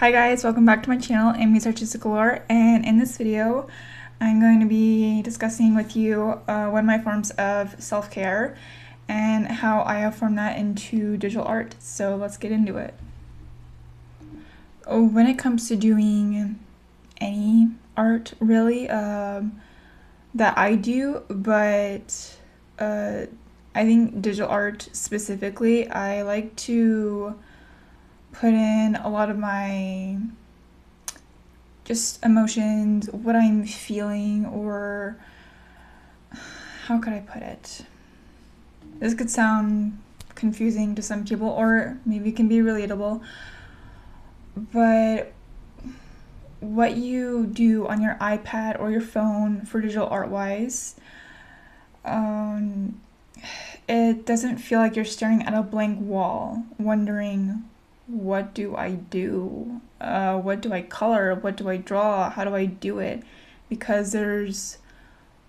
Hi guys, welcome back to my channel, Amy's Artistic Galore, and in this video I'm going to be discussing with you one of my forms of self-care and how I have formed that into digital art. So let's get into it. When it comes to doing any art really that I do, but I think digital art specifically, I like to put in a lot of my just emotions, what I'm feeling, or how could I put it? This could sound confusing to some people, or maybe it can be relatable, but what you do on your iPad or your phone for digital art wise, it doesn't feel like you're staring at a blank wall wondering, what do I do? What do I color? What do I draw? How do I do it? Because there's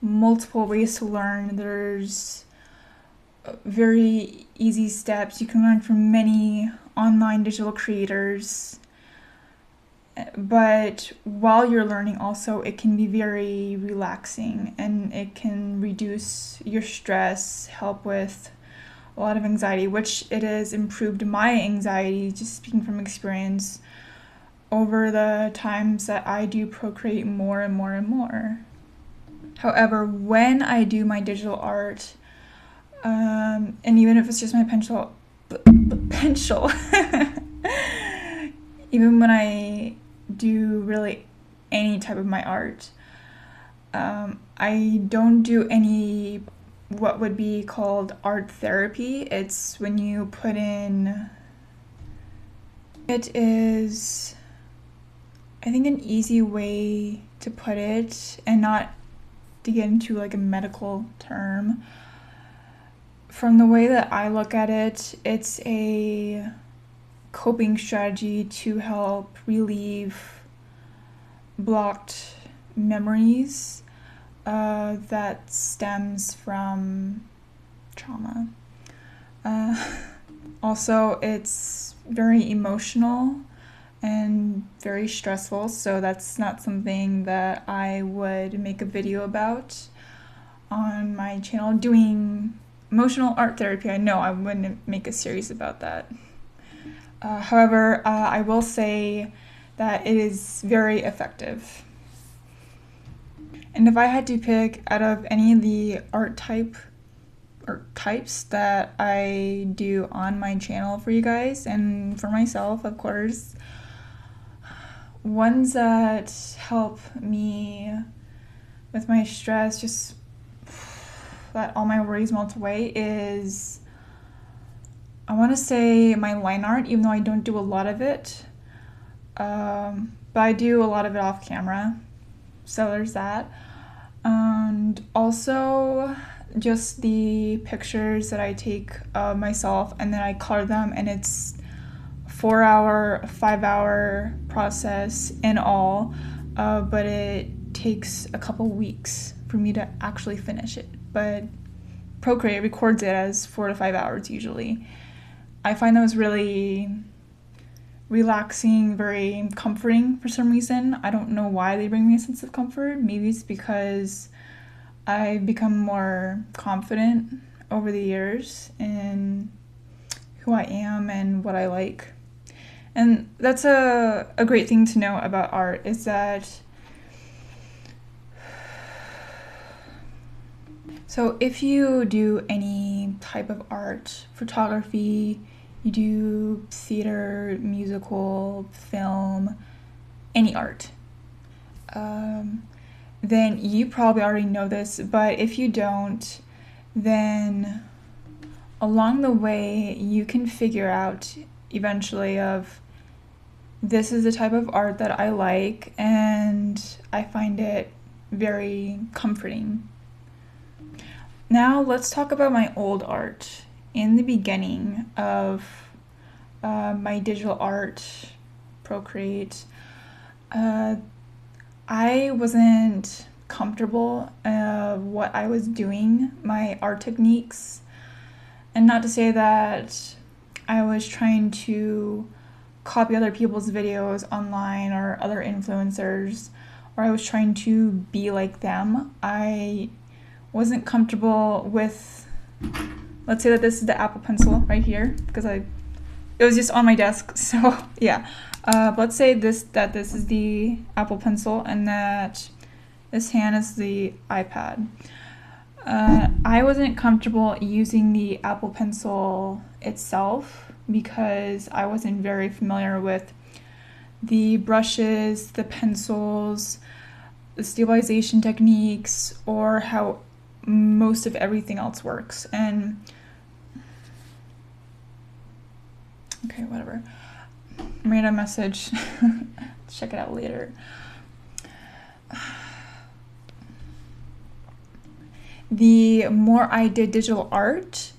multiple ways to learn. There's very easy steps. You can learn from many online digital creators. But while you're learning also, it can be very relaxing and it can reduce your stress, help with a lot of anxiety, which it has improved my anxiety, just speaking from experience, over the times that I do procreate more and more and more. However, when I do my digital art, and even if it's just my pencil, even when I do really any type of my art, I don't do any what would be called art therapy. It's when you put in, it is, I think, an easy way to put it and not to get into like a medical term. From the way that I look at it, it's a coping strategy to help relieve blocked memories that stems from trauma. Also, it's very emotional and very stressful, so that's not something that I would make a video about on my channel. Doing emotional art therapy, I know I wouldn't make a series about that. However, I will say that it is very effective. And if I had to pick out of any of the art types that I do on my channel for you guys and for myself, of course, ones that help me with my stress, just let all my worries melt away, is, I want to say, my line art, even though I don't do a lot of it, but I do a lot of it off camera, so there's that. And also just the pictures that I take of myself and then I color them, and it's a 4-hour, 5-hour process in all, but it takes a couple weeks for me to actually finish it. But Procreate records it as 4 to 5 hours usually. I find those really relaxing, very comforting for some reason. I don't know why they bring me a sense of comfort. Maybe it's because I've become more confident over the years in who I am and what I like. And that's a great thing to know about art, is that so if you do any type of art, photography, you do theater, musical, film, any art, then you probably already know this, but if you don't, then along the way you can figure out eventually of, this is the type of art that I like and I find it very comforting. Now let's talk about my old art. In the beginning of my digital art, Procreate, I wasn't comfortable what I was doing, my art techniques, and not to say that I was trying to copy other people's videos online or other influencers, or I was trying to be like them. I wasn't comfortable with, let's say that this is the Apple Pencil right here, because it was just on my desk, so yeah. Let's say this is the Apple Pencil and that this hand is the iPad. I wasn't comfortable using the Apple Pencil itself because I wasn't very familiar with the brushes, the pencils, the stabilization techniques, or how most of everything else works. And okay, whatever. Random message. Check it out later. The more I did digital art,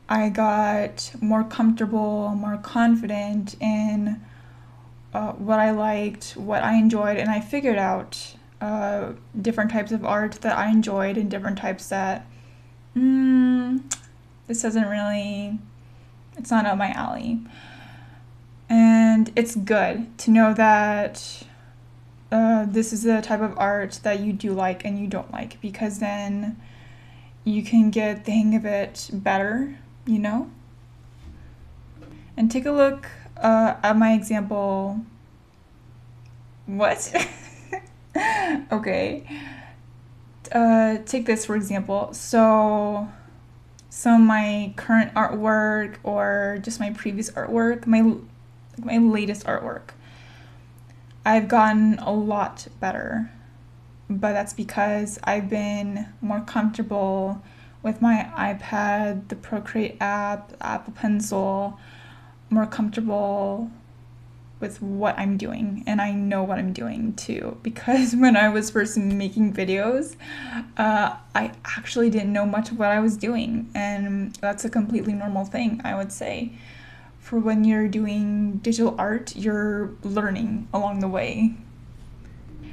I got more comfortable, more confident in what I liked, what I enjoyed, and I figured out different types of art that I enjoyed and different types that this doesn't really, it's not up my alley. And it's good to know that this is the type of art that you do like and you don't like, because then you can get the hang of it better, you know? And take a look at my example. What? Okay. Take this for example. So my current artwork or just my previous artwork, my latest artwork, I've gotten a lot better. But that's because I've been more comfortable with my iPad, the Procreate app, the Apple Pencil, more comfortable with what I'm doing, and I know what I'm doing too, because when I was first making videos, I actually didn't know much of what I was doing, and that's a completely normal thing, I would say. For when you're doing digital art, you're learning along the way.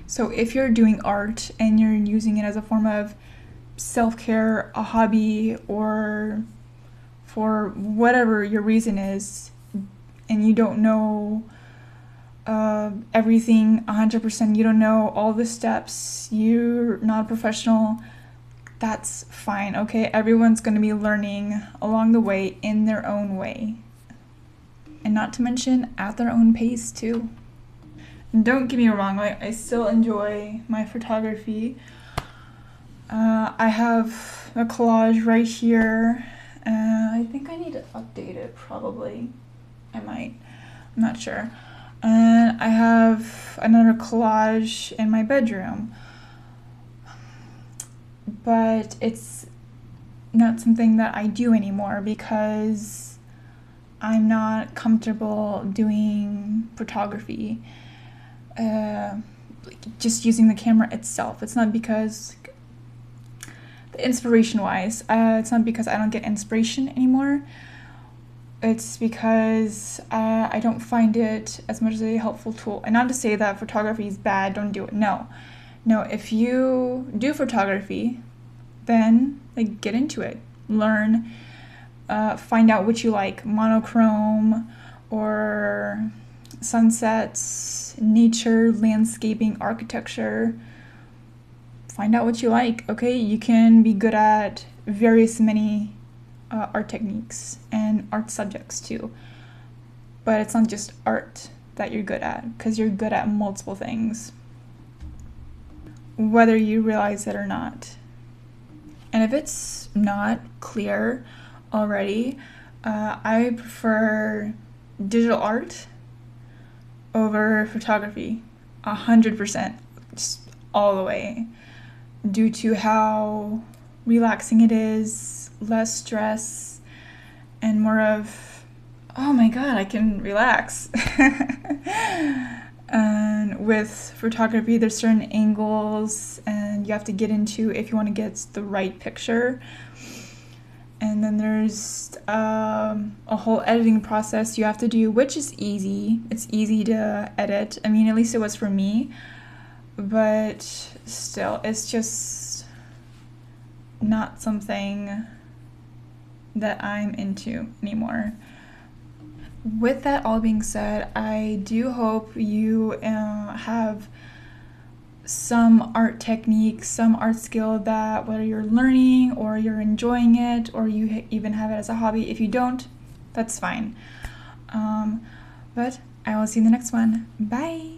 So if you're doing art and you're using it as a form of self-care, a hobby, or for whatever your reason is, and you don't know everything 100%, you don't know all the steps, you're not a professional, that's fine, okay? Everyone's going to be learning along the way in their own way. And not to mention at their own pace too. Don't get me wrong, like, I still enjoy my photography. I have a collage right here. I think I need to update it, probably. I might. I'm not sure. And I have another collage in my bedroom. But it's not something that I do anymore because I'm not comfortable doing photography. Just using the camera itself. It's not because, the inspiration wise, it's not because I don't get inspiration anymore. It's because I don't find it as much as a helpful tool. And not to say that photography is bad, don't do it. No, if you do photography, then like get into it, learn, find out what you like, monochrome or sunsets, nature, landscaping, architecture. Find out what you like, okay? You can be good at many art techniques and art subjects too. But it's not just art that you're good at, because you're good at multiple things, whether you realize it or not. And if it's not clear already, I prefer digital art over photography, 100%, just all the way, due to how relaxing it is, less stress, and more of, oh my god, I can relax. And with photography, there's certain angles and you have to get into if you want to get the right picture. And then there's a whole editing process you have to do, which is easy. It's easy to edit. I mean, at least it was for me. But still, it's just not something that I'm into anymore. with that all being said, I do hope you have some art technique, some art skill that whether you're learning or you're enjoying it or you even have it as a hobby. If you don't, that's fine. But I will see you in the next one. Bye!